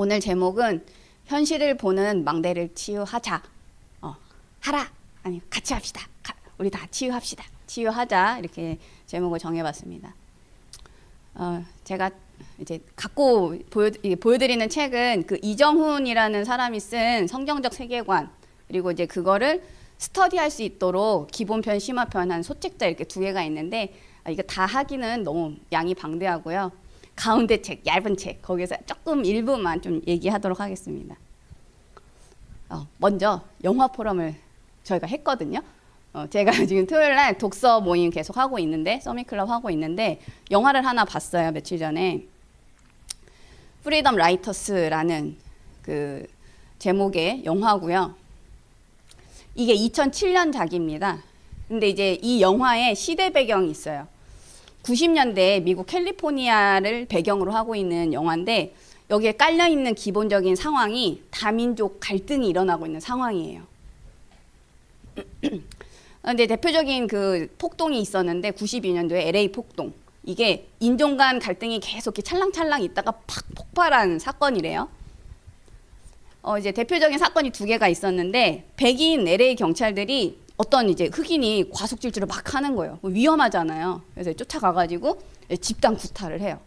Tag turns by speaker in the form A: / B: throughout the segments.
A: 오늘 제목은 현실을 보는 망대를 치유하자. 하라. 아니 같이 합시다. 우리 다 치유합시다. 치유하자. 이렇게 제목을 정해봤습니다. 제가 이제 갖고 보여드리는 책은 그 이정훈이라는 사람이 쓴 성경적 세계관, 그리고 이제 그거를 스터디할 수 있도록 기본편, 심화편 한 소책자 이렇게 두 개가 있는데, 이거 다 하기는 너무 양이 방대하고요. 가운데 책, 얇은 책, 거기서 조금 일부만 좀 얘기하도록 하겠습니다. 먼저 영화 포럼을 저희가 했거든요. 제가 지금 토요일 날 독서 모임 계속 하고 있는데, 서밋클럽 하고 있는데, 영화를 하나 봤어요, 며칠 전에. 프리덤 라이터스라는 그 제목의 영화고요. 이게 2007년작입니다. 근데 이제 이 영화에 시대 배경이 있어요. 90년대 미국 캘리포니아를 배경으로 하고 있는 영화인데, 여기에 깔려있는 기본적인 상황이 다민족 갈등이 일어나고 있는 상황이에요. 근데 대표적인 그 폭동이 있었는데, 92년도에 LA 폭동. 이게 인종 간 갈등이 계속 이렇게 찰랑찰랑 있다가 팍 폭발한 사건이래요. 이제 대표적인 사건이 두 개가 있었는데, 백인 LA 경찰들이 어떤 이제 흑인이 과속 질주를 막 하는 거예요. 위험하잖아요. 그래서 쫓아가가지고 집단 구타를 해요.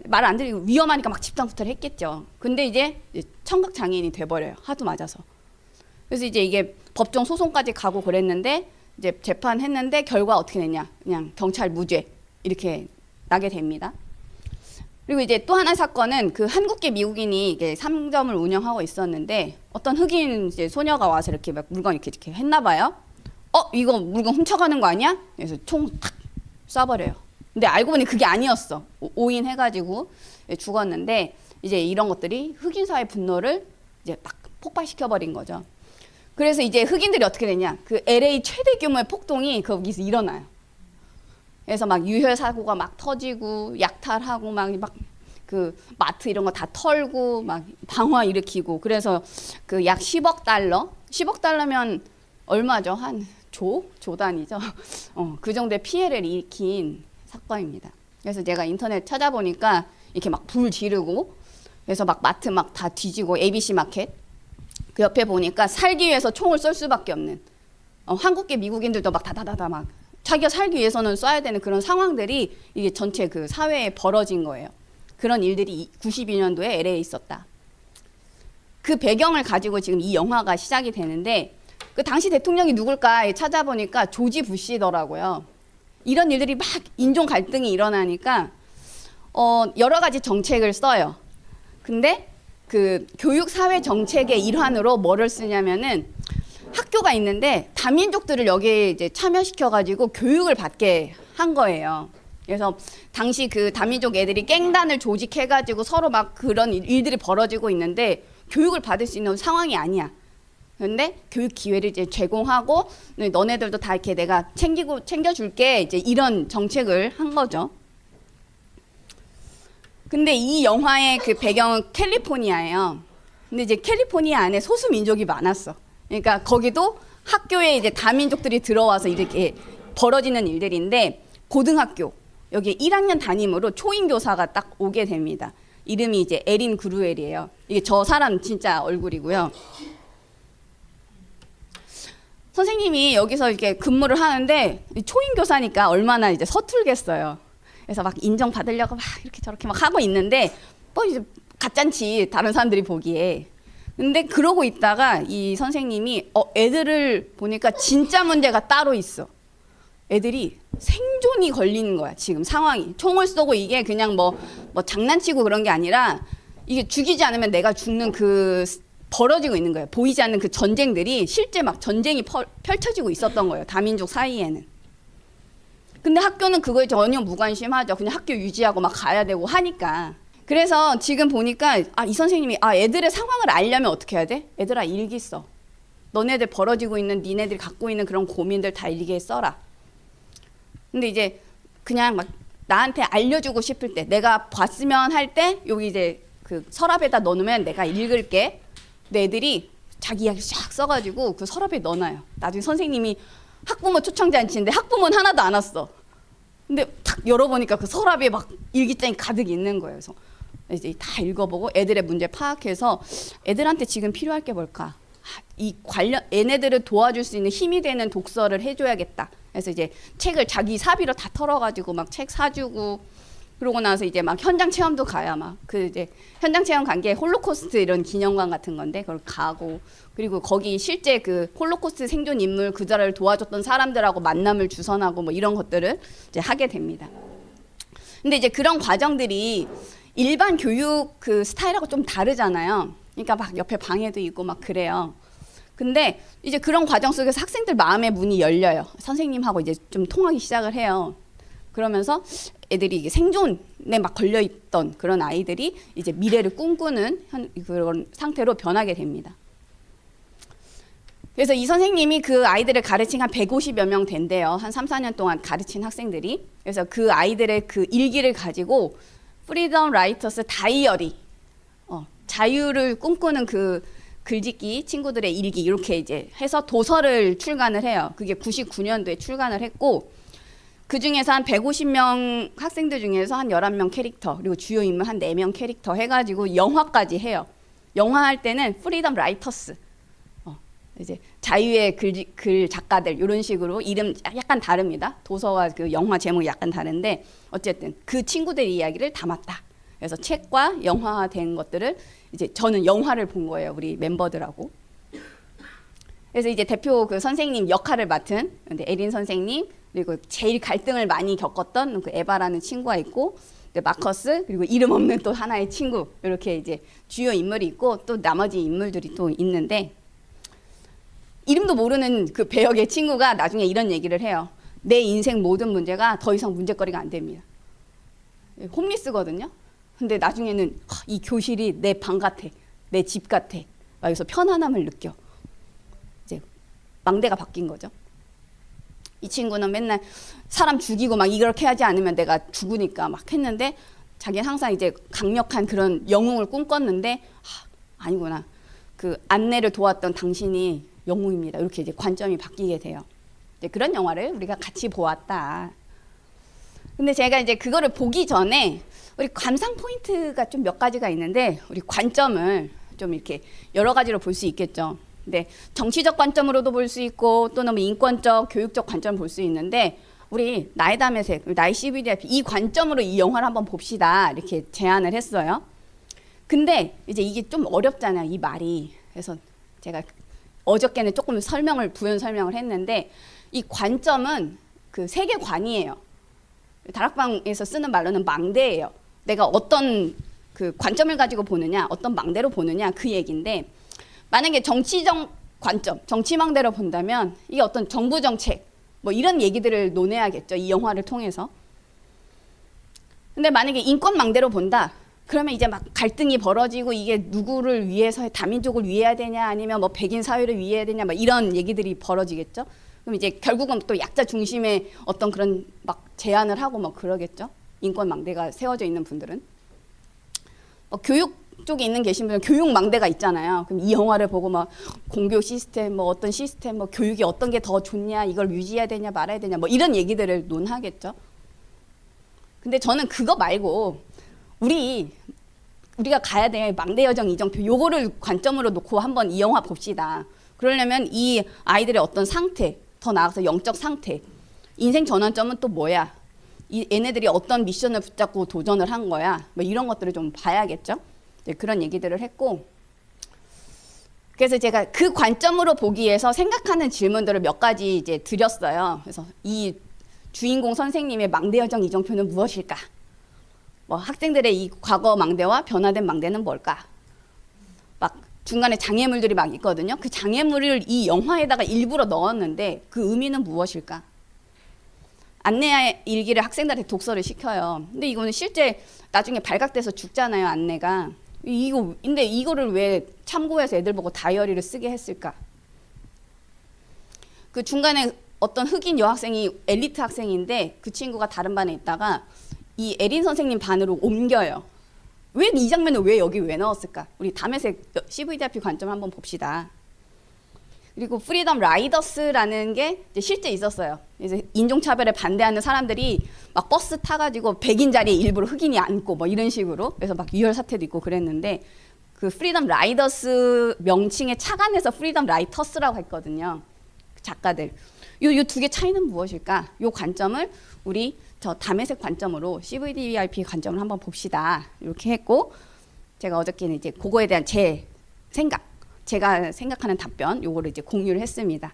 A: 말 안 들리고 위험하니까 막 집단 구타를 했겠죠. 근데 이제 청각 장애인이 돼버려요. 하도 맞아서. 그래서 이제 이게 법정 소송까지 가고 그랬는데, 이제 재판했는데 결과 어떻게 됐냐? 그냥 경찰 무죄 이렇게 나게 됩니다. 그리고 이제 또 하나의 사건은 그 한국계 미국인이 이게 상점을 운영하고 있었는데, 어떤 흑인 이제 소녀가 와서 이렇게 막 물건 이렇게 했나 봐요. 이거 물건 훔쳐가는 거 아니야? 그래서 총 탁 쏴버려요. 근데 알고 보니 그게 아니었어. 오인해가지고 죽었는데, 이제 이런 것들이 흑인 사회 분노를 이제 막 폭발시켜버린 거죠. 그래서 이제 흑인들이 어떻게 되냐? 그 LA 최대 규모의 폭동이 거기서 일어나요. 그래서 막 유혈 사고가 막 터지고, 약탈하고, 막 그 마트 이런 거 다 털고, 막 방화 일으키고, 그래서 그 약 10억 달러? 10억 달러면 얼마죠? 한 조 단위죠. 그 정도의 피해를 일으킨 사건입니다. 그래서 제가 인터넷 찾아보니까 이렇게 막 불 지르고, 그래서 막 마트 막 다 뒤지고, ABC 마켓. 그 옆에 보니까 살기 위해서 총을 쏠 수밖에 없는, 한국계 미국인들도 막 다다다다 막 자기가 살기 위해서는 쏴야 되는 그런 상황들이 이게 전체 그 사회에 벌어진 거예요. 그런 일들이 92년도에 LA에 있었다. 그 배경을 가지고 지금 이 영화가 시작이 되는데, 그 당시 대통령이 누굴까 찾아보니까 조지 부시더라고요. 이런 일들이 막 인종 갈등이 일어나니까 여러 가지 정책을 써요. 근데 그 교육 사회 정책의 일환으로 뭐를 쓰냐면은, 학교가 있는데 다민족들을 여기에 이제 참여시켜가지고 교육을 받게 한 거예요. 그래서 당시 그 다민족 애들이 갱단을 조직해가지고 서로 막 그런 일들이 벌어지고 있는데, 교육을 받을 수 있는 상황이 아니야. 그런데 교육 기회를 이제 제공하고, 너네들도 다 이렇게 내가 챙겨줄게, 이제 이런 정책을 한 거죠. 근데 이 영화의 그 배경은 캘리포니아예요. 근데 이제 캘리포니아 안에 소수 민족이 많았어. 그러니까 거기도 학교에 이제 다민족들이 들어와서 이렇게 벌어지는 일들인데, 고등학교 여기 1학년 담임으로 초임 교사가 딱 오게 됩니다. 이름이 이제 에린 그루엘이에요. 이게 저 사람 진짜 얼굴이고요. 선생님이 여기서 이렇게 근무를 하는데, 초임 교사니까 얼마나 이제 서툴겠어요. 그래서 막 인정받으려고 막 이렇게 저렇게 막 하고 있는데, 이제 가짠치 다른 사람들이 보기에. 근데 그러고 있다가 이 선생님이 애들을 보니까 진짜 문제가 따로 있어. 애들이 생존이 걸리는 거야, 지금 상황이. 총을 쏘고, 이게 그냥 뭐 장난치고 그런 게 아니라, 이게 죽이지 않으면 내가 죽는 그 벌어지고 있는 거예요. 보이지 않는 그 전쟁들이 실제 막 전쟁이 펼쳐지고 있었던 거예요, 다민족 사이에는. 근데 학교는 그거에 전혀 무관심하죠. 그냥 학교 유지하고 막 가야 되고 하니까. 그래서 지금 보니까 이 선생님이 애들의 상황을 알려면 어떻게 해야 돼? 애들아, 일기 써. 너네들 벌어지고 있는, 니네들이 갖고 있는 그런 고민들 다 일기에 써라. 근데 이제 그냥 막 나한테 알려주고 싶을 때, 내가 봤으면 할 때 여기 이제 그 서랍에다 넣어놓으면 내가 읽을게. 근데 애들이 자기 이야기 쫙 써가지고 그 서랍에 넣어놔요. 나중에 선생님이 학부모 초청 잔치인데 학부모는 하나도 안 왔어. 근데 탁 열어보니까 그 서랍에 막 일기장이 가득 있는 거예요. 그래서 이제 다 읽어보고 애들의 문제 파악해서 애들한테 지금 필요할 게 뭘까? 이 관련 얘네들을 도와줄 수 있는 힘이 되는 독서를 해줘야겠다. 그래서 이제 책을 자기 사비로 다 털어가지고 막 책 사주고 그러고 나서 이제 막 현장 체험도 가야 막 그 이제 현장 체험 간 게 홀로코스트 이런 기념관 같은 건데 그걸 가고 그리고 거기 실제 그 홀로코스트 생존 인물 그 자를 도와줬던 사람들하고 만남을 주선하고 뭐 이런 것들을 이제 하게 됩니다. 근데 이제 그런 과정들이 일반 교육 그 스타일하고 좀 다르잖아요. 그러니까 막 옆에 방해도 있고 막 그래요. 근데 이제 그런 과정 속에서 학생들 마음의 문이 열려요. 선생님하고 이제 좀 통하기 시작을 해요. 그러면서 애들이 이게 생존에 막 걸려있던 그런 아이들이 이제 미래를 꿈꾸는 그런 상태로 변하게 됩니다. 그래서 이 선생님이 그 아이들을 가르친 한 150여 명 된대요. 한 3, 4년 동안 가르친 학생들이. 그래서 그 아이들의 그 일기를 가지고 프리덤 라이터스 다이어리, 자유를 꿈꾸는 그 글짓기 친구들의 일기 이렇게 이제 해서 도서를 출간을 해요. 그게 99년도에 출간을 했고 그 중에서 한 150명 학생들 중에서 한 11명 캐릭터 그리고 주요 인물 한 4명 캐릭터 해가지고 영화까지 해요. 영화 할 때는 프리덤 라이터스 이제 자유의 글 작가들 이런 식으로 이름 약간 다릅니다. 도서와 그 영화 제목이 약간 다른데 어쨌든 그 친구들의 이야기를 담았다. 그래서 책과 영화화된 것들을 이제 저는 영화를 본 거예요. 우리 멤버들하고. 그래서 이제 대표 그 선생님 역할을 맡은 에린 선생님 그리고 제일 갈등을 많이 겪었던 그 에바라는 친구가 있고 마커스 그리고 이름 없는 또 하나의 친구 이렇게 이제 주요 인물이 있고 또 나머지 인물들이 또 있는데 이름도 모르는 그 배역의 친구가 나중에 이런 얘기를 해요. 내 인생 모든 문제가 더 이상 문제거리가 안 됩니다. 홈리스거든요. 근데 나중에는 이 교실이 내 방 같아, 내 집 같아. 여기서 편안함을 느껴. 이제 망대가 바뀐 거죠. 이 친구는 맨날 사람 죽이고 막 이렇게 하지 않으면 내가 죽으니까 막 했는데 자기는 항상 이제 강력한 그런 영웅을 꿈꿨는데 아니구나. 그 안내를 도왔던 당신이 영웅입니다. 이렇게 이제 관점이 바뀌게 돼요. 이제 그런 영화를 우리가 같이 보았다. 근데 제가 이제 그거를 보기 전에 우리 감상 포인트가 좀 몇 가지가 있는데 우리 관점을 좀 이렇게 여러 가지로 볼 수 있겠죠. 근데 정치적 관점으로도 볼 수 있고 또는 뭐 인권적, 교육적 관점을 볼 수 있는데 우리 나의 담의 색, 나의 CVDIP 이 관점으로 이 영화를 한번 봅시다. 이렇게 제안을 했어요. 근데 이제 이게 좀 어렵잖아요. 이 말이. 그래서 제가 어저께는 조금 부연 설명을 했는데 이 관점은 그 세계관이에요. 다락방에서 쓰는 말로는 망대예요. 내가 어떤 그 관점을 가지고 보느냐, 어떤 망대로 보느냐 그 얘기인데 만약에 정치적 관점, 정치망대로 본다면 이게 어떤 정부 정책 뭐 이런 얘기들을 논해야겠죠. 이 영화를 통해서. 근데 만약에 인권망대로 본다. 그러면 이제 막 갈등이 벌어지고 이게 누구를 위해서 다민족을 위해야 되냐 아니면 뭐 백인 사회를 위해야 되냐 막 이런 얘기들이 벌어지겠죠. 그럼 이제 결국은 또 약자 중심의 어떤 그런 막 제안을 하고 막 그러겠죠. 인권망대가 세워져 있는 분들은. 교육 쪽에 계신 분들은 교육망대가 있잖아요. 그럼 이 영화를 보고 막 공교 시스템 뭐 어떤 시스템 뭐 교육이 어떤 게 더 좋냐 이걸 유지해야 되냐 말아야 되냐 뭐 이런 얘기들을 논하겠죠. 근데 저는 그거 말고 우리가 가야 될 망대 여정 이정표 요거를 관점으로 놓고 한번 이 영화 봅시다. 그러려면 이 아이들의 어떤 상태, 더 나아가서 영적 상태, 인생 전환점은 또 뭐야? 얘네들이 어떤 미션을 붙잡고 도전을 한 거야? 뭐 이런 것들을 좀 봐야겠죠. 이제 그런 얘기들을 했고, 그래서 제가 그 관점으로 보기 위해서 생각하는 질문들을 몇 가지 이제 드렸어요. 그래서 이 주인공 선생님의 망대 여정 이정표는 무엇일까? 뭐 학생들의 이 과거 망대와 변화된 망대는 뭘까? 막 중간에 장애물들이 막 있거든요. 그 장애물을 이 영화에다가 일부러 넣었는데 그 의미는 무엇일까? 안내 일기를 학생들한테 독서를 시켜요. 근데 이거는 실제 나중에 발각돼서 죽잖아요, 안내가. 근데 이거를 왜 참고해서 애들 보고 다이어리를 쓰게 했을까? 그 중간에 어떤 흑인 여학생이 엘리트 학생인데 그 친구가 다른 반에 있다가 이 에린 선생님 반으로 옮겨요. 왜 이 장면을 왜 여기 왜 넣었을까? 우리 담에색 CVDIP 관점 한번 봅시다. 그리고 프리덤 라이더스라는 게 이제 실제 있었어요. 그래서 인종차별에 반대하는 사람들이 막 버스 타가지고 백인 자리에 일부러 흑인이 앉고 뭐 이런 식으로 그래서 막 유혈 사태도 있고 그랬는데 그 프리덤 라이더스 명칭에 착안해서 프리덤 라이터스라고 했거든요. 작가들. 요 두 개 차이는 무엇일까? 요 관점을 우리 저 담회색 관점으로 CVDIP 관점을 한번 봅시다. 이렇게 했고 제가 어저께는 이제 그거에 대한 제 생각, 제가 생각하는 답변 요거를 이제 공유를 했습니다.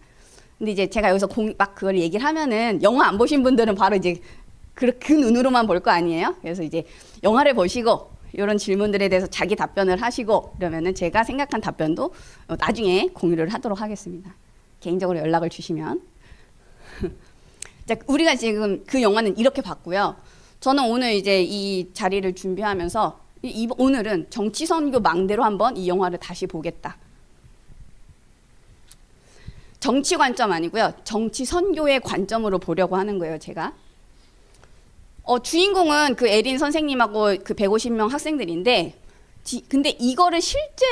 A: 근데 이제 제가 여기서 막 그걸 얘기를 하면은 영화 안 보신 분들은 바로 이제 그 눈으로만 볼 거 아니에요? 그래서 이제 영화를 보시고 이런 질문들에 대해서 자기 답변을 하시고 그러면은 제가 생각한 답변도 나중에 공유를 하도록 하겠습니다. 개인적으로 연락을 주시면. 자, 우리가 지금 그 영화는 이렇게 봤고요. 저는 오늘 이제 이 자리를 준비하면서 오늘은 정치선교 망대로 한번 이 영화를 다시 보겠다. 정치 관점 아니고요. 정치 선교의 관점으로 보려고 하는 거예요, 제가. 주인공은 그 에린 선생님하고 그 150명 학생들인데, 근데 이거를 실제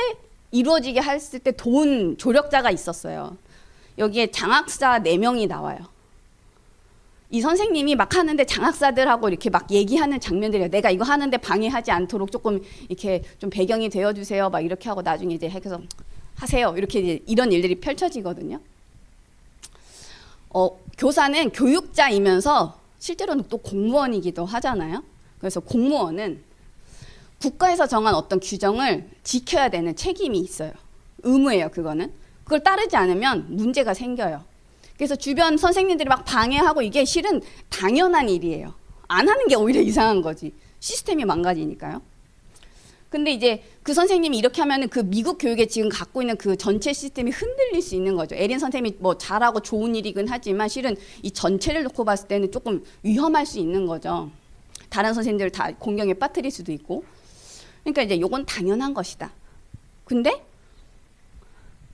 A: 이루어지게 했을 때 도운 조력자가 있었어요. 여기에 장학사 4명이 나와요. 이 선생님이 막 하는데 장학사들하고 이렇게 막 얘기하는 장면들이에요. 내가 이거 하는데 방해하지 않도록 조금 이렇게 좀 배경이 되어주세요. 막 이렇게 하고 나중에 이제 해서 하세요. 이렇게 이제 이런 일들이 펼쳐지거든요. 교사는 교육자이면서 실제로는 또 공무원이기도 하잖아요. 그래서 공무원은 국가에서 정한 어떤 규정을 지켜야 되는 책임이 있어요. 의무예요, 그거는. 그걸 따르지 않으면 문제가 생겨요. 그래서 주변 선생님들이 막 방해하고 이게 실은 당연한 일이에요. 안 하는 게 오히려 이상한 거지. 시스템이 망가지니까요. 근데 이제 그 선생님이 이렇게 하면은 그 미국 교육에 지금 갖고 있는 그 전체 시스템이 흔들릴 수 있는 거죠. 에린 선생님이 뭐 잘하고 좋은 일이긴 하지만 실은 이 전체를 놓고 봤을 때는 조금 위험할 수 있는 거죠. 다른 선생님들 다 공경에 빠뜨릴 수도 있고. 그러니까 이제 요건 당연한 것이다. 근데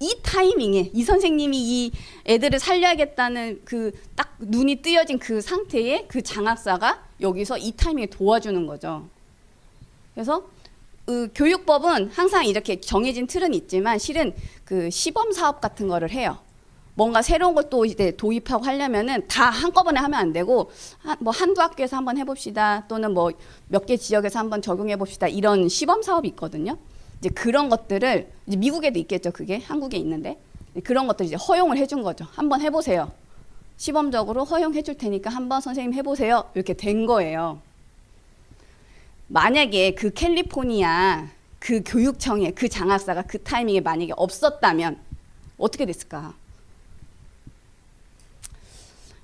A: 이 타이밍에 이 선생님이 이 애들을 살려야겠다는 그 딱 눈이 뜨여진 그 상태에 그 장학사가 여기서 이 타이밍에 도와주는 거죠. 그래서 교육법은 항상 이렇게 정해진 틀은 있지만 실은 그 시범 사업 같은 거를 해요. 뭔가 새로운 걸 또 이제 도입하고 하려면은 다 한꺼번에 하면 안 되고 뭐 한두 학교에서 한번 해봅시다 또는 뭐 몇 개 지역에서 한번 적용해 봅시다 이런 시범 사업이 있거든요. 이제 그런 것들을 이제 미국에도 있겠죠. 그게 한국에 있는데 그런 것들 이제 허용을 해준 거죠. 한번 해보세요. 시범적으로 허용해 줄 테니까 한번 선생님 해보세요. 이렇게 된 거예요. 만약에 그 캘리포니아 그 교육청에 그 장학사가 그 타이밍에 만약에 없었다면 어떻게 됐을까?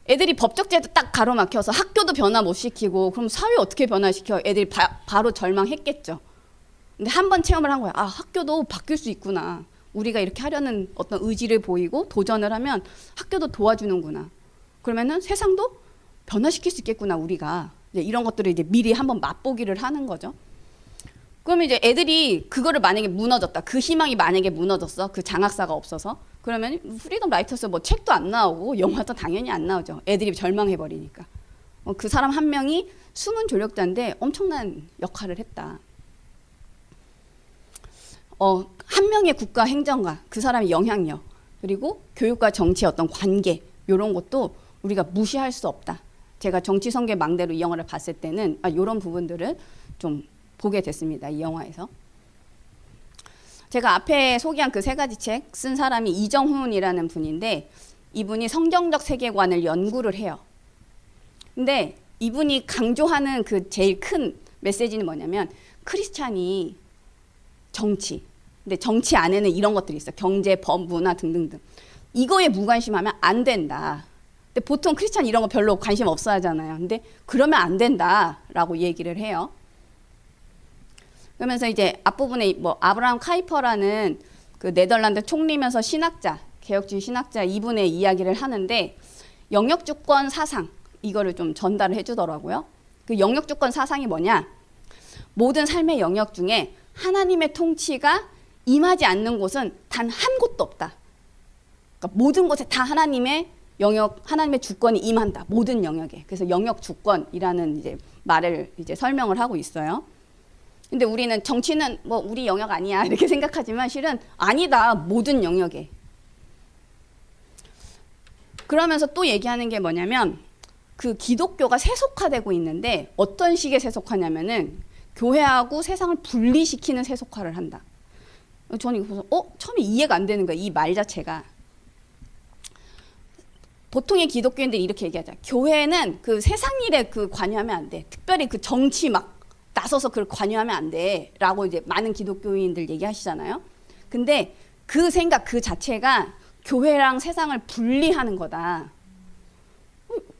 A: 애들이 법적 제도 딱 가로막혀서 학교도 변화 못 시키고 그럼 사회 어떻게 변화시켜? 애들이 바로 절망했겠죠. 근데 한 번 체험을 한 거야. 아, 학교도 바뀔 수 있구나. 우리가 이렇게 하려는 어떤 의지를 보이고 도전을 하면 학교도 도와주는구나. 그러면은 세상도 변화시킬 수 있겠구나, 우리가. 이제 이런 것들을 이제 미리 한번 맛보기를 하는 거죠. 그러면 이제 애들이 그거를 만약에 무너졌다. 그 희망이 만약에 무너졌어. 그 장학사가 없어서. 그러면 프리덤 라이터스 뭐 책도 안 나오고 영화도 당연히 안 나오죠. 애들이 절망해버리니까. 그 사람 한 명이 숨은 조력자인데 엄청난 역할을 했다. 한 명의 국가 행정가, 그 사람의 영향력, 그리고 교육과 정치의 어떤 관계, 이런 것도 우리가 무시할 수 없다. 제가 정치 선교의 망대로 이 영화를 봤을 때는 이런 부분들을 좀 보게 됐습니다. 이 영화에서. 제가 앞에 소개한 그 3가지 책 쓴 사람이 이정훈이라는 분인데 이분이 성경적 세계관을 연구를 해요. 근데 이분이 강조하는 그 제일 큰 메시지는 뭐냐면 크리스찬이 정치, 근데 정치 안에는 이런 것들이 있어. 경제, 법, 문화 등등등. 이거에 무관심하면 안 된다. 근데 보통 크리스찬 이런 거 별로 관심 없어 하잖아요. 근데 그러면 안 된다라고 얘기를 해요. 그러면서 이제 앞부분에 뭐 아브라함 카이퍼라는 그 네덜란드 총리면서 신학자, 개혁주의 신학자 이분의 이야기를 하는데 영역주권 사상 이거를 좀 전달을 해주더라고요. 그 영역주권 사상이 뭐냐? 모든 삶의 영역 중에 하나님의 통치가 임하지 않는 곳은 단 한 곳도 없다. 그러니까 모든 곳에 다 하나님의 영역, 하나님의 주권이 임한다. 모든 영역에. 그래서 영역 주권이라는 이제 말을 이제 설명을 하고 있어요. 근데 우리는 정치는 뭐 우리 영역 아니야 이렇게 생각하지만 실은 아니다. 모든 영역에. 그러면서 또 얘기하는 게 뭐냐면 그 기독교가 세속화되고 있는데 어떤 식의 세속화냐면은 교회하고 세상을 분리시키는 세속화를 한다. 저는 이거 보면서 처음에 이해가 안 되는 거예요. 이 말 자체가. 보통의 기독교인들이 이렇게 얘기하죠. 교회는 그 세상 일에 그 관여하면 안 돼. 특별히 그 정치 막 나서서 그걸 관여하면 안 돼. 라고 이제 많은 기독교인들 얘기하시잖아요. 근데 그 생각 그 자체가 교회랑 세상을 분리하는 거다.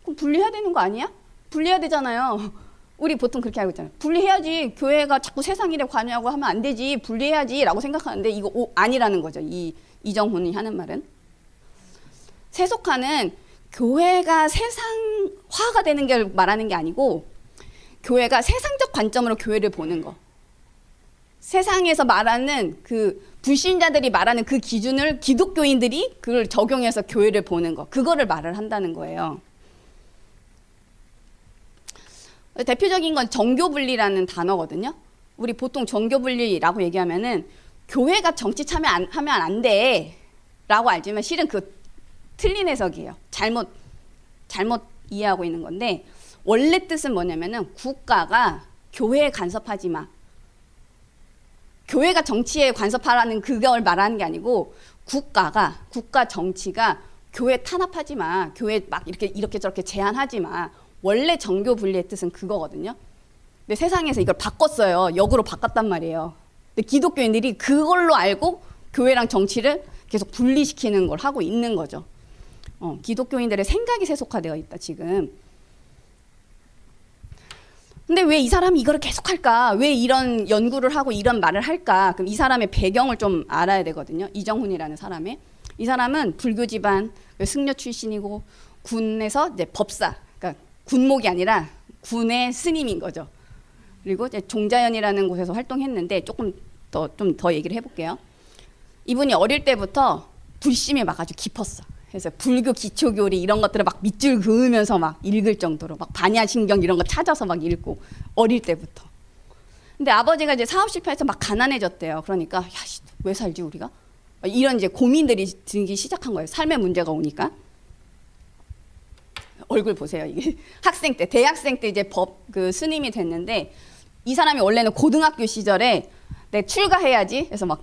A: 그럼 분리해야 되는 거 아니야? 분리해야 되잖아요. 우리 보통 그렇게 알고 있잖아요. 분리해야지. 교회가 자꾸 세상 일에 관여하고 하면 안 되지. 분리해야지. 라고 생각하는데 이거 아니라는 거죠. 이정훈이 하는 말은. 세속화는 교회가 세상화가 되는 걸 말하는 게 아니고 교회가 세상적 관점으로 교회를 보는 거. 세상에서 말하는 그 불신자들이 말하는 그 기준을 기독교인들이 그걸 적용해서 교회를 보는 거. 그거를 말을 한다는 거예요. 대표적인 건 정교분리라는 단어거든요. 우리 보통 정교분리라고 얘기하면은 교회가 정치 참여하면 안 돼. 라고 알지만 실은 그 틀린 해석이에요. 잘못 이해하고 있는 건데 원래 뜻은 뭐냐면은 국가가 교회에 간섭하지 마. 교회가 정치에 간섭하라는 그걸 말하는 게 아니고 국가 정치가 교회 탄압하지 마. 교회 막 이렇게 저렇게 제한하지 마. 원래 정교 분리의 뜻은 그거거든요. 근데 세상에서 이걸 바꿨어요. 역으로 바꿨단 말이에요. 근데 기독교인들이 그걸로 알고 교회랑 정치를 계속 분리시키는 걸 하고 있는 거죠. 기독교인들의 생각이 세속화되어 있다 지금. 근데 왜 이 사람이 이거를 계속 할까? 왜 이런 연구를 하고 이런 말을 할까? 그럼 이 사람의 배경을 좀 알아야 되거든요. 이정훈이라는 사람의. 이 사람은 불교 집안 승려 출신이고 군에서 이제 법사, 그러니까 군목이 아니라 군의 스님인 거죠. 그리고 이제 종자연이라는 곳에서 활동했는데 조금 좀 더 얘기를 해볼게요. 이분이 어릴 때부터 불심이 막 아주 깊었어. 그래서 불교 기초교리 이런 것들을 막 밑줄 그으면서 막 읽을 정도로 막 반야신경 이런 거 찾아서 막 읽고 어릴 때부터. 근데 아버지가 이제 사업 실패해서 막 가난해졌대요. 그러니까 왜 살지 우리가? 이런 이제 고민들이 들기 시작한 거예요. 삶의 문제가 오니까. 얼굴 보세요. 이게 학생 때, 대학생 때 이제 그 스님이 됐는데 이 사람이 원래는 고등학교 시절에 내 출가해야지 해서 막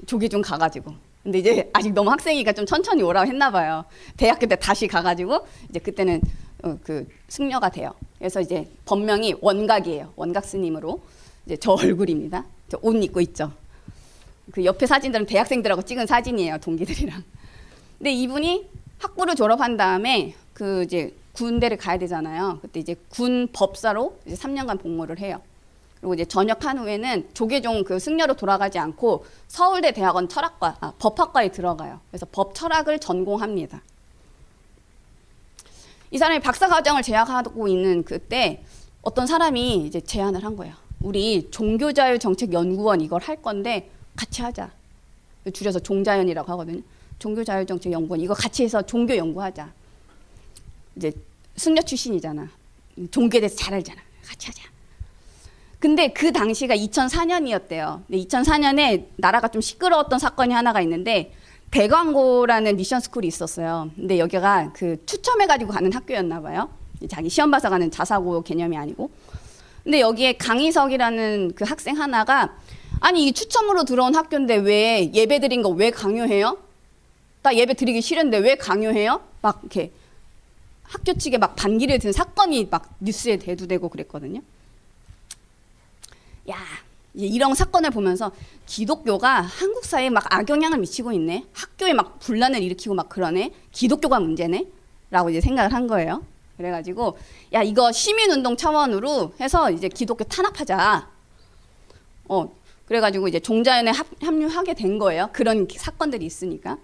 A: 조기 좀 가가지고. 근데 이제 아직 너무 학생이니까 좀 천천히 오라고 했나 봐요. 대학교 때 다시 가가지고 이제 그때는 그 승려가 돼요. 그래서 이제 법명이 원각이에요. 원각 스님으로. 이제 저 얼굴입니다. 저 옷 입고 있죠. 그 옆에 사진들은 대학생들하고 찍은 사진이에요. 동기들이랑. 근데 이분이 학부를 졸업한 다음에 그 이제 군대를 가야 되잖아요. 그때 이제 군 법사로 이제 3년간 복무를 해요. 그리고 이제 전역한 후에는 조계종 그 승려로 돌아가지 않고 서울대 대학원 법학과에 들어가요. 그래서 법 철학을 전공합니다. 이 사람이 박사과정을 재학하고 있는 그때 어떤 사람이 이제 제안을 한 거예요. 우리 종교자율정책연구원 이걸 할 건데 같이 하자. 줄여서 종자연이라고 하거든요. 종교자율정책연구원 이거 같이 해서 종교 연구하자. 이제 승려 출신이잖아. 종교에 대해서 잘 알잖아. 같이 하자. 근데 그 당시가 2004년이었대요. 2004년에 나라가 좀 시끄러웠던 사건이 하나가 있는데 대광고라는 미션 스쿨이 있었어요. 근데 여기가 그 추첨해가지고 가는 학교였나 봐요. 자기 시험 봐서 가는 자사고 개념이 아니고. 근데 여기에 강희석이라는 그 학생 하나가 아니 이 추첨으로 들어온 학교인데 왜 예배 드린 거 왜 강요해요? 나 예배 드리기 싫은데 왜 강요해요? 막 이렇게 학교 측에 막 반기를 든 사건이 막 뉴스에 대두되고 그랬거든요. 야, 이런 사건을 보면서 기독교가 한국 사회에 막 악영향을 미치고 있네. 학교에 막 분란을 일으키고 막 그러네. 기독교가 문제네. 라고 이제 생각을 한 거예요. 그래가지고 야 이거 시민운동 차원으로 해서 이제 기독교 탄압하자. 그래가지고 이제 종자연에 합류하게 된 거예요. 그런 사건들이 있으니까.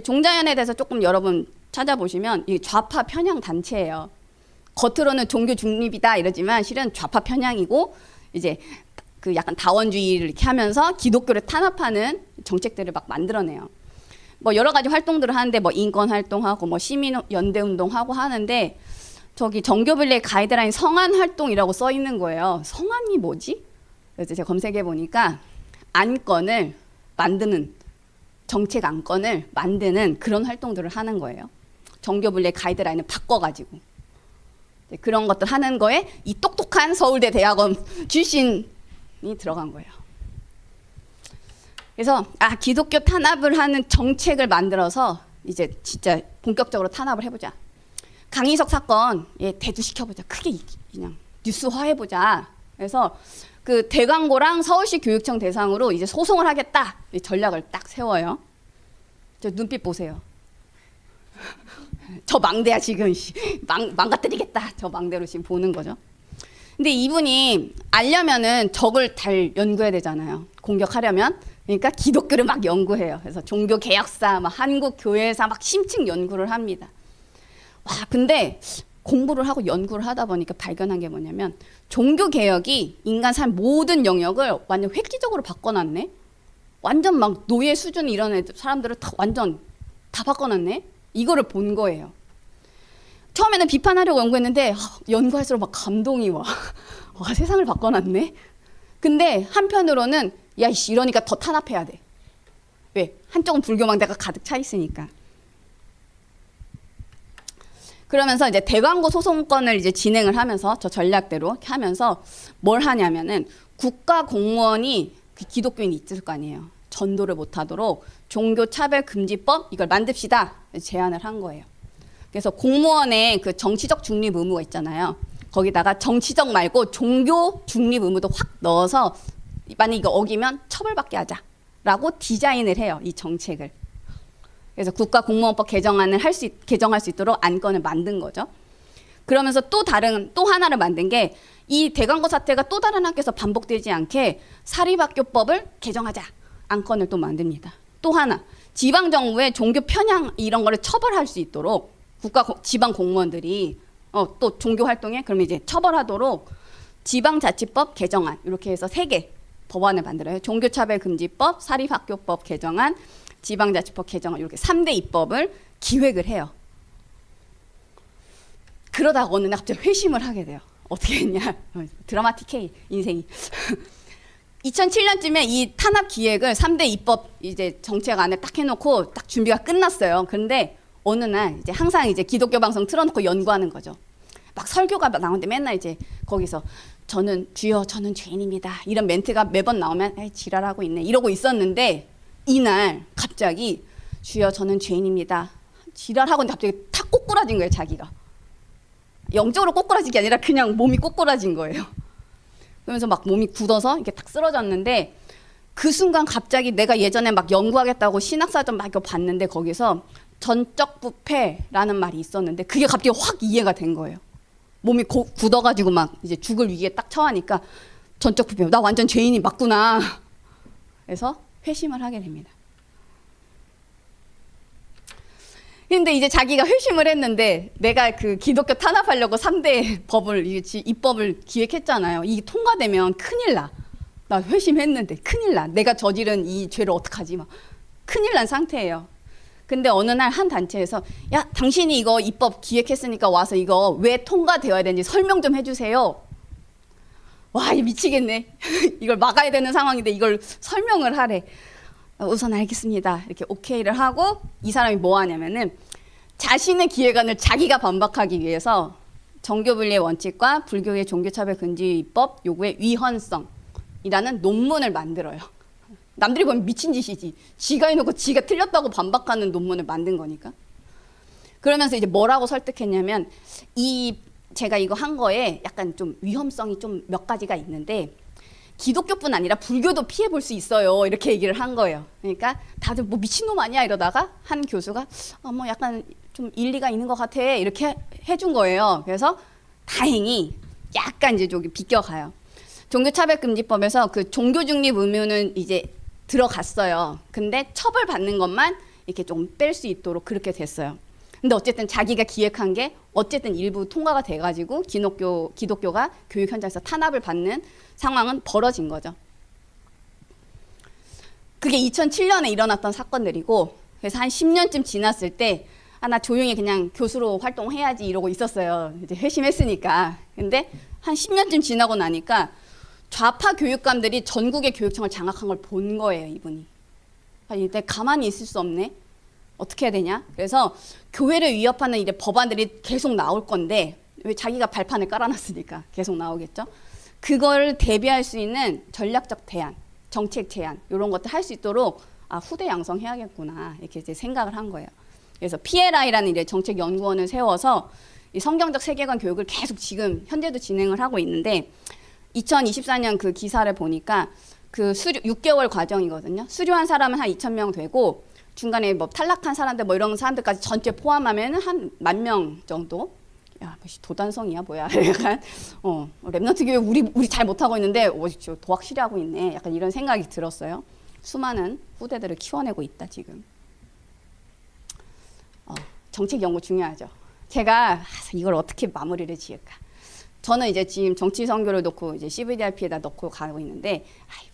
A: 종자연에 대해서 조금 여러분 찾아보시면 이 좌파 편향 단체예요. 겉으로는 종교 중립이다 이러지만 실은 좌파 편향이고 이제 그 약간 다원주의를 이렇게 하면서 기독교를 탄압하는 정책들을 막 만들어내요. 뭐 여러 가지 활동들을 하는데 뭐 인권 활동하고 뭐 시민 연대 운동하고 하는데 저기 정교분리의 가이드라인 성안 활동이라고 써 있는 거예요. 성안이 뭐지? 그래서 제가 검색해 보니까 안건을 만드는 정책 안건을 만드는 그런 활동들을 하는 거예요. 정교분리의 가이드라인을 바꿔가지고 그런 것들 하는 거에 이 똑똑한 서울대 대학원 출신이 들어간 거예요. 그래서 기독교 탄압을 하는 정책을 만들어서 이제 진짜 본격적으로 탄압을 해보자. 강희석 사건 대두시켜보자. 크게 그냥 뉴스화해보자. 그래서 그 대광고랑 서울시 교육청 대상으로 이제 소송을 하겠다. 이 전략을 딱 세워요. 저 눈빛 보세요. 저 망대야 지금 망가뜨리겠다. 저 망대로 지금 보는 거죠. 근데 이분이 알려면은 적을 잘 연구해야 되잖아요. 공격하려면. 그러니까 기독교를 막 연구해요. 그래서 종교개혁사, 막 한국교회사 막 심층 연구를 합니다. 와, 근데 공부를 하고 연구를 하다 보니까 발견한 게 뭐냐면 종교개혁이 인간 삶 모든 영역을 완전 획기적으로 바꿔놨네. 완전 막 노예 수준 이런 사람들을 완전 다 바꿔놨네. 이거를 본 거예요. 처음에는 비판하려고 연구했는데 연구할수록 막 감동이 와. 와, 세상을 바꿔놨네. 근데 한편으로는 야, 이러니까 더 탄압해야 돼. 왜? 한쪽은 불교망대가 가득 차 있으니까. 그러면서 이제 대광고 소송권을 이제 진행을 하면서 저 전략대로 하면서 뭘 하냐면은 국가 공무원이 그 기독교인이 있을 거 아니에요. 전도를 못하도록 종교차별금지법 이걸 만듭시다 제안을 한 거예요. 그래서 공무원의 그 정치적 중립 의무가 있잖아요. 거기다가 정치적 말고 종교 중립 의무도 확 넣어서 만약 이거 어기면 처벌받게 하자라고 디자인을 해요. 이 정책을. 그래서 국가공무원법 개정안을 개정할 수 있도록 안건을 만든 거죠. 그러면서 또 하나를 만든 게 이 대광고 사태가 또 다른 학교에서 반복되지 않게 사립학교법을 개정하자 안건을 또 만듭니다. 또 하나 지방정부의 종교 편향 이런 거를 처벌할 수 있도록 지방 공무원들이 또 종교 활동에 그러면 이제 처벌하도록 지방자치법 개정안 이렇게 해서 3개 법안을 만들어요. 종교차별금지법, 사립학교법 개정안, 지방자치법 개정안 이렇게 3대 입법을 기획을 해요. 그러다가 어느 날 갑자기 회심을 하게 돼요. 어떻게 했냐? 드라마틱해 인생이. 2007년쯤에 이 탄압 기획을 3대 입법 이제 정책안을 딱 해놓고 딱 준비가 끝났어요. 근데 어느 날 이제 항상 이제 기독교 방송 틀어놓고 연구하는 거죠. 막 설교가 나오는데 맨날 이제 거기서 저는 주여 저는 죄인입니다. 이런 멘트가 매번 나오면 에이 지랄하고 있네 이러고 있었는데 이날 갑자기 주여 저는 죄인입니다. 지랄하고 있는데 갑자기 탁 꼬꾸라진 거예요. 자기가. 영적으로 꼬꾸라진 게 아니라 그냥 몸이 꼬꾸라진 거예요. 그러면서 막 몸이 굳어서 이렇게 탁 쓰러졌는데 그 순간 갑자기 내가 예전에 막 연구하겠다고 신학사전 막 이거 봤는데 거기서 전적 부패라는 말이 있었는데 그게 갑자기 확 이해가 된 거예요. 몸이 굳어가지고 막 이제 죽을 위기에 딱 처하니까 전적 부패. 나 완전 죄인이 맞구나. 그래서 회심을 하게 됩니다. 근데 이제 자기가 회심을 했는데 내가 그 기독교 탄압하려고 3대 입법을 기획했잖아요. 이게 통과되면 큰일 나. 나 회심했는데 큰일 나. 내가 저지른 이 죄를 어떡하지? 막 큰일 난 상태예요. 근데 어느 날 한 단체에서 야 당신이 이거 입법 기획했으니까 와서 이거 왜 통과되어야 되는지 설명 좀 해주세요. 와 미치겠네. 이걸 막아야 되는 상황인데 이걸 설명을 하래. 우선 알겠습니다. 이렇게 오케이를 하고 이 사람이 뭐 하냐면은 자신의 기획안을 자기가 반박하기 위해서 정교분리의 원칙과 불교의 종교차별금지법 요구의 위헌성이라는 논문을 만들어요. 남들이 보면 미친 짓이지. 지가 해놓고 지가 틀렸다고 반박하는 논문을 만든 거니까. 그러면서 이제 뭐라고 설득했냐면 제가 이거 한 거에 약간 좀 위험성이 좀 몇 가지가 있는데 기독교뿐 아니라 불교도 피해 볼 수 있어요. 이렇게 얘기를 한 거예요. 그러니까 다들 뭐 미친놈 아니야 이러다가 한 교수가 뭐 약간 좀 일리가 있는 것 같아 이렇게 해준 거예요. 그래서 다행히 약간 이제 저기 비껴가요. 종교차별금지법에서 그 종교중립 의무는 이제 들어갔어요. 근데 처벌받는 것만 이렇게 좀 뺄 수 있도록 그렇게 됐어요. 근데 어쨌든 자기가 기획한 게 어쨌든 일부 통과가 돼가지고 기독교가 교육 현장에서 탄압을 받는 상황은 벌어진 거죠. 그게 2007년에 일어났던 사건들이고 그래서 한 10년쯤 지났을 때 나 조용히 그냥 교수로 활동해야지 이러고 있었어요. 이제 회심했으니까. 근데 한 10년쯤 지나고 나니까 좌파 교육감들이 전국의 교육청을 장악한 걸 본 거예요. 이분이. 내가 가만히 있을 수 없네. 어떻게 해야 되냐? 그래서 교회를 위협하는 이제 법안들이 계속 나올 건데 왜 자기가 발판을 깔아놨으니까 계속 나오겠죠? 그걸 대비할 수 있는 전략적 대안, 정책 제안 이런 것들 할 수 있도록 후대 양성해야겠구나 이렇게 이제 생각을 한 거예요. 그래서 PLI라는 이제 정책 연구원을 세워서 이 성경적 세계관 교육을 계속 지금 현재도 진행을 하고 있는데 2024년 그 기사를 보니까 그 수료 6개월 과정이거든요. 수료한 사람은 한 2,000명 되고 중간에 뭐 탈락한 사람들 뭐 이런 사람들까지 전체 포함하면 한 10,000명 정도. 야, 도단성이야 뭐야? 약간 랩넌트 교육 우리 잘 못하고 있는데 더 확실히 하고 있네. 약간 이런 생각이 들었어요. 수많은 후대들을 키워내고 있다 지금. 정책 연구 중요하죠. 제가 이걸 어떻게 마무리를 지을까? 저는 이제 지금 정치 선교를 놓고 이제 CVDRP에다 넣고 가고 있는데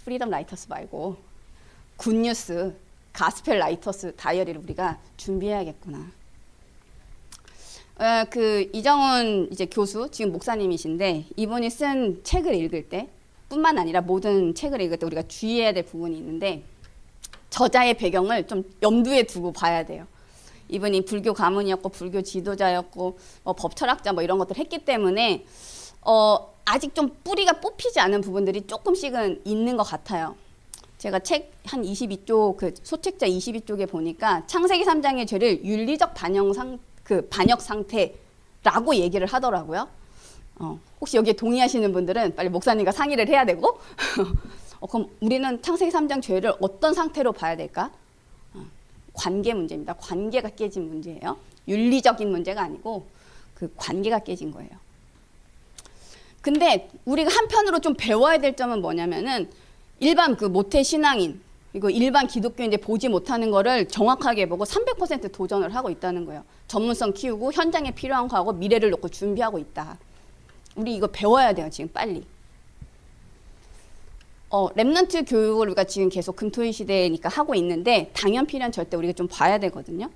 A: 프리덤 라이터스 말고 굿뉴스, 가스펠 라이터스 다이어리를 우리가 준비해야겠구나. 그 이정훈 이제 교수 지금 목사님이신데 이분이 쓴 책을 읽을 때 뿐만 아니라 모든 책을 읽을 때 우리가 주의해야 될 부분이 있는데 저자의 배경을 좀 염두에 두고 봐야 돼요. 이분이 불교 가문이었고 불교 지도자였고 법 철학자 뭐 이런 것들 했기 때문에 아직 좀 뿌리가 뽑히지 않은 부분들이 조금씩은 있는 것 같아요. 제가 책 한 22쪽 그 소책자 22쪽에 보니까 창세기 3장의 죄를 윤리적 반역 상태라고 얘기를 하더라고요. 혹시 여기에 동의하시는 분들은 빨리 목사님과 상의를 해야 되고 그럼 우리는 창세기 3장 죄를 어떤 상태로 봐야 될까? 관계 문제입니다. 관계가 깨진 문제예요. 윤리적인 문제가 아니고 그 관계가 깨진 거예요. 근데 우리가 한편으로 좀 배워야 될 점은 뭐냐면은 일반 그 모태 신앙인 그리고 일반 기독교인들 보지 못하는 거를 정확하게 보고 300% 도전을 하고 있다는 거예요. 전문성 키우고 현장에 필요한 거 하고 미래를 놓고 준비하고 있다. 우리 이거 배워야 돼요. 지금 빨리. 랩넌트 교육을 우리가 지금 계속 금토일 시대니까 하고 있는데 당연 필연 절대 우리가 좀 봐야 되거든요.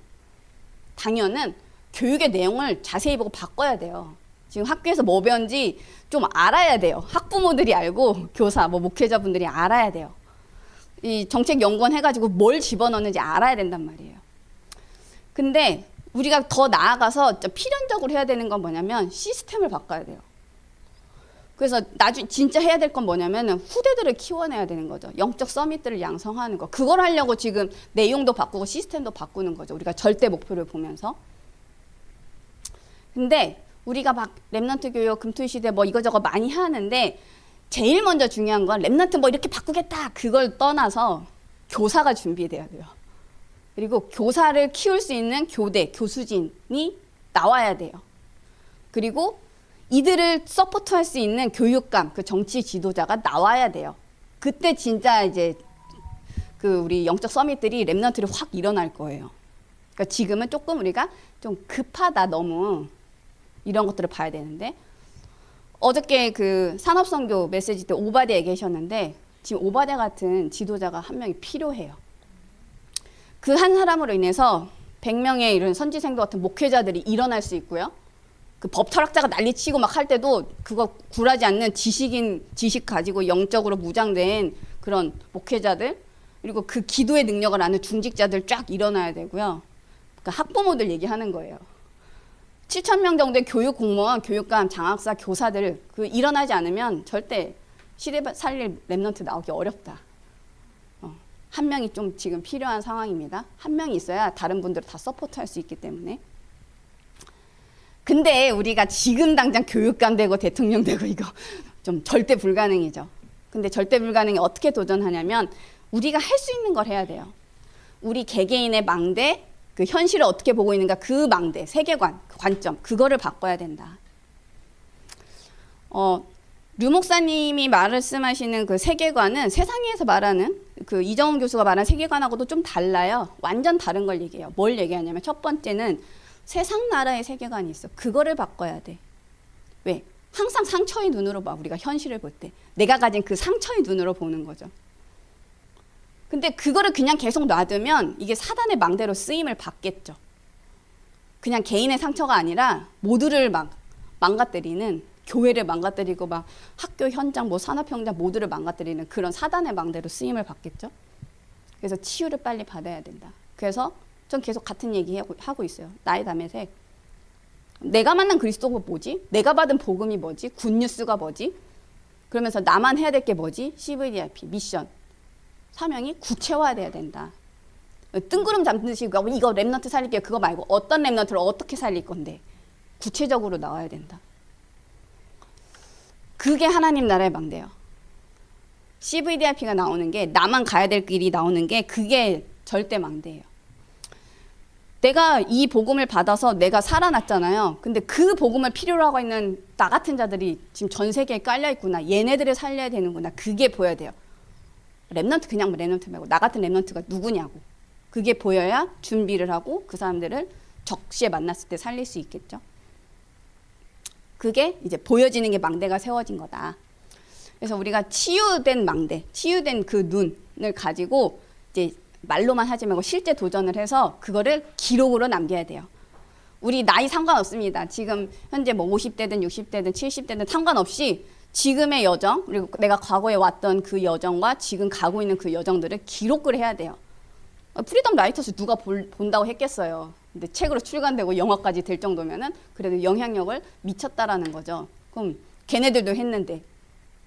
A: 당연은 교육의 내용을 자세히 보고 바꿔야 돼요. 지금 학교에서 뭐 배운지 좀 알아야 돼요. 학부모들이 알고 교사, 뭐 목회자분들이 알아야 돼요. 이 정책 연구원 해가지고 뭘 집어넣는지 알아야 된단 말이에요. 근데 우리가 더 나아가서 필연적으로 해야 되는 건 뭐냐면 시스템을 바꿔야 돼요. 그래서 나중에 진짜 해야 될 건 뭐냐면 후대들을 키워내야 되는 거죠. 영적 서밋들을 양성하는 거. 그걸 하려고 지금 내용도 바꾸고 시스템도 바꾸는 거죠. 우리가 절대 목표를 보면서. 근데 우리가 막 랩넌트 교육, 금토일 시대 뭐 이거저거 많이 하는데 제일 먼저 중요한 건 랩넌트 뭐 이렇게 바꾸겠다 그걸 떠나서 교사가 준비돼야 돼요. 그리고 교사를 키울 수 있는 교대, 교수진이 나와야 돼요. 그리고 이들을 서포트할 수 있는 교육감, 그 정치 지도자가 나와야 돼요. 그때 진짜 이제 그 우리 영적 서밋들이 랩넌트를 확 일어날 거예요. 그러니까 지금은 조금 우리가 좀 급하다 너무 이런 것들을 봐야 되는데 어저께 그 산업선교 메시지 때 오바데 얘기하셨는데 지금 오바데 같은 지도자가 한 명이 필요해요. 그 한 사람으로 인해서 100명의 이런 선지생도 같은 목회자들이 일어날 수 있고요. 그 법 철학자가 난리치고 막 할 때도 그거 굴하지 않는 지식 가지고 영적으로 무장된 그런 목회자들 그리고 그 기도의 능력을 아는 중직자들 쫙 일어나야 되고요. 그러니까 학부모들 얘기하는 거예요. 7,000명 정도의 교육 공무원, 교육감, 장학사, 교사들 그 일어나지 않으면 절대 시대 살릴 랩넌트 나오기 어렵다. 한 명이 좀 지금 필요한 상황입니다. 한 명이 있어야 다른 분들을 다 서포트할 수 있기 때문에. 근데 우리가 지금 당장 교육감 되고 대통령 되고 이거 좀 절대 불가능이죠. 근데 절대 불가능에 어떻게 도전하냐면 우리가 할 수 있는 걸 해야 돼요. 우리 개개인의 망대, 그 현실을 어떻게 보고 있는가 그 망대, 세계관, 그 관점 그거를 바꿔야 된다. 류 목사님이 말씀하시는 그 세계관은 세상에서 말하는 그 이정훈 교수가 말하는 세계관하고도 좀 달라요. 완전 다른 걸 얘기해요. 뭘 얘기하냐면 첫 번째는 세상 나라의 세계관이 있어. 그거를 바꿔야 돼. 왜? 항상 상처의 눈으로 봐. 우리가 현실을 볼 때. 내가 가진 그 상처의 눈으로 보는 거죠. 근데 그거를 그냥 계속 놔두면 이게 사단의 망대로 쓰임을 받겠죠. 그냥 개인의 상처가 아니라 모두를 막 망가뜨리는 교회를 망가뜨리고 막 학교 현장, 뭐 산업 현장 모두를 망가뜨리는 그런 사단의 망대로 쓰임을 받겠죠. 그래서 치유를 빨리 받아야 된다. 그래서 전 계속 같은 얘기 하고 있어요. 나의 담의 색. 내가 만난 그리스도가 뭐지? 내가 받은 복음이 뭐지? 굿뉴스가 뭐지? 그러면서 나만 해야 될 게 뭐지? CVDIP 미션 사명이 구체화돼야 된다. 뜬구름 잡듯이 이거 랩넌트 살릴게요. 그거 말고 어떤 랩넌트를 어떻게 살릴 건데 구체적으로 나와야 된다. 그게 하나님 나라의 망대예요. CVDIP가 나오는 게 나만 가야 될 길이 나오는 게 그게 절대 망대예요. 내가 이 복음을 받아서 내가 살아났잖아요. 근데 그 복음을 필요로 하고 있는 나 같은 자들이 지금 전 세계에 깔려 있구나. 얘네들을 살려야 되는구나. 그게 보여야 돼요. 랩넌트 그냥 랩넌트 말고 나 같은 랩넌트가 누구냐고. 그게 보여야 준비를 하고 그 사람들을 적시에 만났을 때 살릴 수 있겠죠. 그게 이제 보여지는 게 망대가 세워진 거다. 그래서 우리가 치유된 망대, 치유된 그 눈을 가지고 이제 말로만 하지 말고 실제 도전을 해서 그거를 기록으로 남겨야 돼요. 우리 나이 상관없습니다. 지금 현재 뭐 50대든 60대든 70대든 상관없이 지금의 여정, 그리고 내가 과거에 왔던 그 여정과 지금 가고 있는 그 여정들을 기록을 해야 돼요. 프리덤 라이터스 누가 본다고 했겠어요. 근데 책으로 출간되고 영화까지 될 정도면은 그래도 영향력을 미쳤다라는 거죠. 그럼 걔네들도 했는데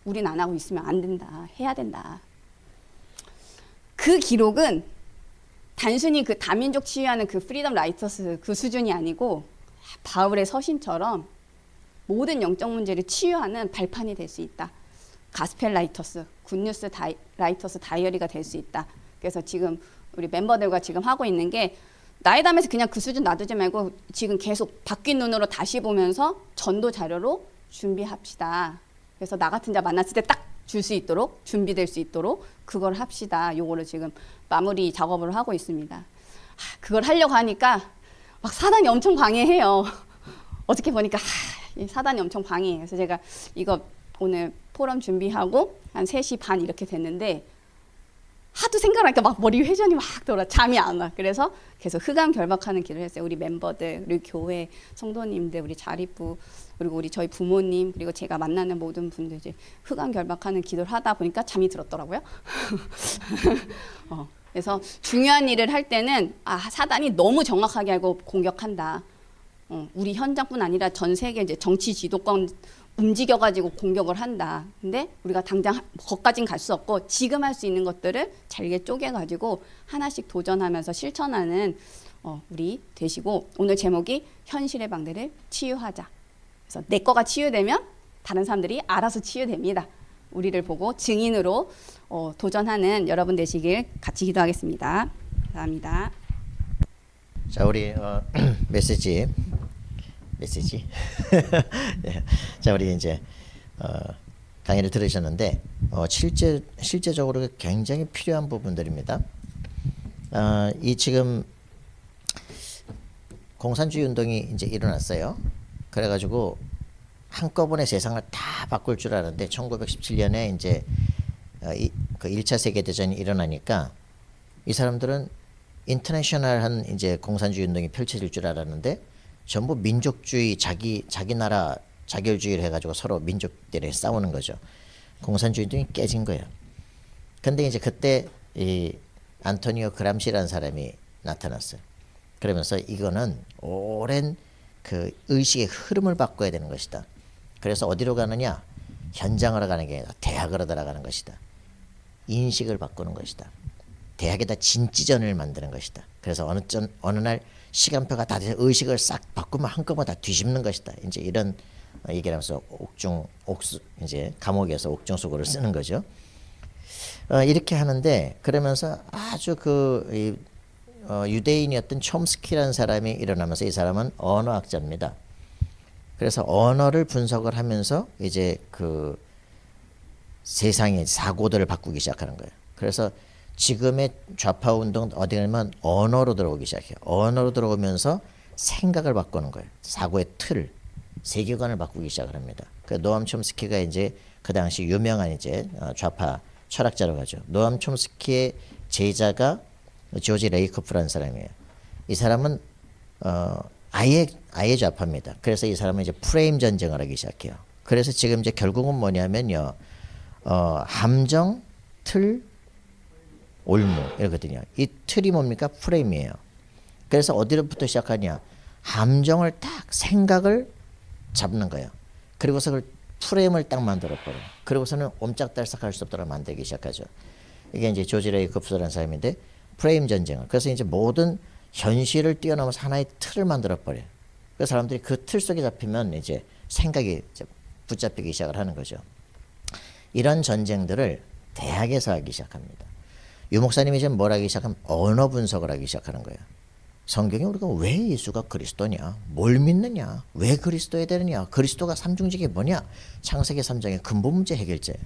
A: 우린 안 하고 있으면 안 된다. 해야 된다. 그 기록은 단순히 그 다민족 치유하는 그 프리덤 라이터스 그 수준이 아니고 바울의 서신처럼 모든 영적 문제를 치유하는 발판이 될 수 있다. 가스펠 라이터스, 굿뉴스 라이터스 다이어리가 될 수 있다. 그래서 지금 우리 멤버들과 지금 하고 있는 게 나의 담에서 그냥 그 수준 놔두지 말고 지금 계속 바뀐 눈으로 다시 보면서 전도 자료로 준비합시다. 그래서 나 같은 자 만났을 때 딱 줄 수 있도록 준비될 수 있도록 그걸 합시다. 요거를 지금 마무리 작업을 하고 있습니다. 그걸 하려고 하니까 막 사단이 엄청 방해해요. 어떻게 보니까 사단이 엄청 방해해요. 그래서 제가 이거 오늘 포럼 준비하고 한 3시 반 이렇게 됐는데 하도 생각하니까 막 머리 회전이 막 돌아 잠이 안 와. 그래서 계속 흑암 결박하는 기도를 했어요. 우리 멤버들, 우리 교회 성도님들, 우리 자립부, 그리고 우리 저희 부모님, 그리고 제가 만나는 모든 분들 이제 흑암 결박하는 기도를 하다 보니까 잠이 들었더라고요. 그래서 중요한 일을 할 때는 사단이 너무 정확하게 알고 공격한다. 우리 현장뿐 아니라 전 세계 이제 정치 지도권 움직여가지고 공격을 한다. 근데 우리가 당장 거기까진 갈 수 없고 지금 할 수 있는 것들을 잘게 쪼개가지고 하나씩 도전하면서 실천하는 우리 되시고 오늘 제목이 현실의 방대를 치유하자. 그래서 내 거가 치유되면 다른 사람들이 알아서 치유됩니다. 우리를 보고 증인으로 도전하는 여러분 되시길 같이 기도하겠습니다. 감사합니다.
B: 자, 우리 메시지. 네. 자, 우리 이제 강의를 들으셨는데 실제적으로 굉장히 필요한 부분들입니다. 이 지금 공산주의 운동이 이제 일어났어요. 그래가지고 한꺼번에 세상을 다 바꿀 줄 알았는데 1917년에 이제 그 1차 세계대전이 일어나니까 이 사람들은 인터내셔널한 이제 공산주의 운동이 펼쳐질 줄 알았는데 전부 민족주의 자기 나라 자결주의를 해가지고 서로 민족들이 싸우는 거죠. 공산주의 운동이 깨진 거예요. 근데 이제 그때 이 안토니오 그람시라는 사람이 나타났어요. 그러면서 이거는 오랜 그 의식의 흐름을 바꿔야 되는 것이다. 그래서 어디로 가느냐? 현장으로 가는 게 아니라 대학으로 들어가는 것이다. 인식을 바꾸는 것이다. 대학에다 진지전을 만드는 것이다. 그래서 어느 날 시간표가 다 돼서 의식을 싹 바꾸면 한꺼번에 다 뒤집는 것이다. 이제 이런 얘기를 하면서 이제 감옥에서 옥중수고를 쓰는 거죠. 이렇게 하는데 그러면서 아주 유대인이었던 촘스키라는 사람이 일어나면서 이 사람은 언어학자입니다. 그래서 언어를 분석을 하면서 이제 그 세상의 사고들을 바꾸기 시작하는 거예요. 그래서 지금의 좌파 운동 어디 가면 언어로 들어오기 시작해요. 언어로 들어오면서 생각을 바꾸는 거예요. 사고의 틀, 세계관을 바꾸기 시작을 합니다. 그 노암 촘스키가 이제 그 당시 유명한 이제 좌파 철학자라고 하죠. 노암 촘스키의 제자가 조지 레이커프라는 사람이에요. 이 사람은 아예 좌파입니다. 그래서 이 사람은 이제 프레임 전쟁을 하기 시작해요. 그래서 지금 이제 결국은 뭐냐면요, 함정, 틀, 올무 이러거든요. 이 틀이 뭡니까? 프레임이에요. 그래서 어디로부터 시작하냐? 함정을 딱 생각을 잡는 거예요. 그리고서 그걸 프레임을 딱 만들어버려. 그리고서는 옴짝달싹할 수 없도록 만들기 시작하죠. 이게 이제 조지 레이커프스라는 사람인데 프레임 전쟁을. 그래서 이제 모든 현실을 뛰어넘어서 하나의 틀을 만들어버려요. 그래서 사람들이 그 틀 속에 잡히면 이제 생각이 이제 붙잡히기 시작을 하는 거죠. 이런 전쟁들을 대학에서 하기 시작합니다. 유 목사님이 지금 뭘 하기 시작하면 언어 분석을 하기 시작하는 거예요. 성경에 우리가 왜 예수가 그리스도냐? 뭘 믿느냐? 왜 그리스도에 되느냐? 그리스도가 삼중직이 뭐냐? 창세기 3장의 근본 문제 해결제예요.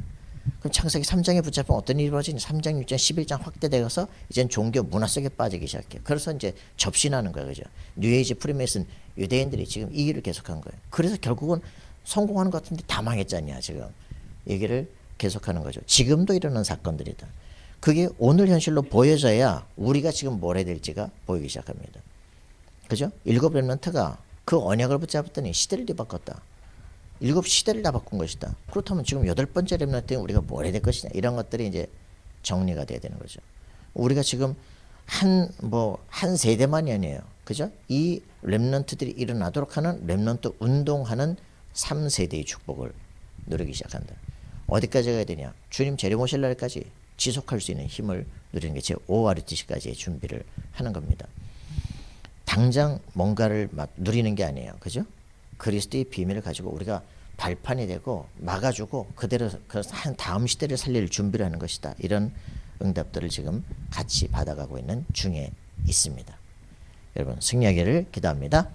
B: 그럼 창세기 3장에 붙잡히면 어떤 일이 벌어지냐? 3장, 6장, 11장 확대되어서 이젠 종교 문화 속에 빠지기 시작해요. 그래서 이제 접신하는 거예요. 그죠? 뉴에이지 프리메이슨 유대인들이 지금 이 일을 계속한 거예요. 그래서 결국은 성공하는 것 같은데 다 망했잖냐 지금. 얘기를 계속하는 거죠. 지금도 일어나는 사건들이다. 그게 오늘 현실로 보여져야 우리가 지금 뭘 해야 될지가 보이기 시작합니다. 그죠? 7 렘넌트가 그 언약을 붙잡았더니 시대를 뒤바꿨다. 7 시대를 다 바꾼 것이다. 그렇다면 지금 8번째 렘넌트에 우리가 뭘 해야 될 것이냐. 이런 것들이 이제 정리가 돼야 되는 거죠. 우리가 지금 한 세대만이 아니에요. 그죠? 이 렘넌트들이 일어나도록 하는 렘넌트 운동하는 3세대의 축복을 누리기 시작한다. 어디까지 가야 되냐? 주님 재림오실 날까지 지속할 수 있는 힘을 누리는 게 제 ORTC까지의 준비를 하는 겁니다. 당장 뭔가를 막 누리는 게 아니에요. 그죠? 그리스도의 비밀을 가지고 우리가 발판이 되고 막아주고 그대로 한 다음 시대를 살릴 준비를 하는 것이다. 이런 응답들을 지금 같이 받아가고 있는 중에 있습니다. 여러분 승리하기를 기도합니다.